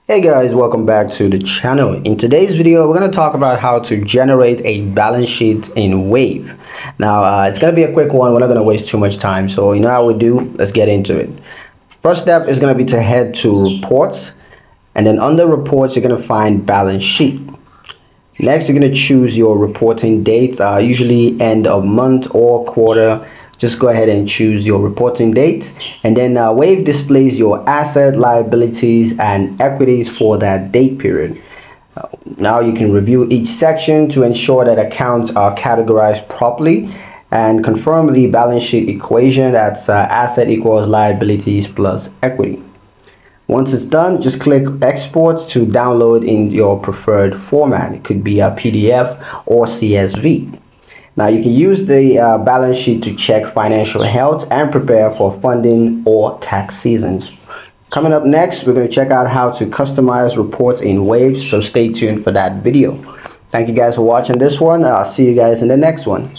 Hey guys, welcome back to the channel. In today's video, we're going to talk about how to generate a balance sheet in Wave. Now, it's going to be a quick one. We're not going to waste too much time. So, you know how we do? Let's get into it. First step is going to be to head to Reports. And then under Reports, you're going to find Balance Sheet. Next, you're going to choose your reporting dates, usually end of month or quarter. Just go ahead and choose your reporting date, and then Wave displays your asset, liabilities, and equities for that date period. Now you can review each section to ensure that accounts are categorized properly and confirm the balance sheet equation. That's asset equals liabilities plus equity. Once it's done, just click export to download in your preferred format. It could be a PDF or CSV. Now you can use the balance sheet to check financial health and prepare for funding or tax seasons. Coming up next, we're going to check out how to customize reports in Wave, so stay tuned for that video. Thank you guys for watching this one. I'll see you guys in the next one.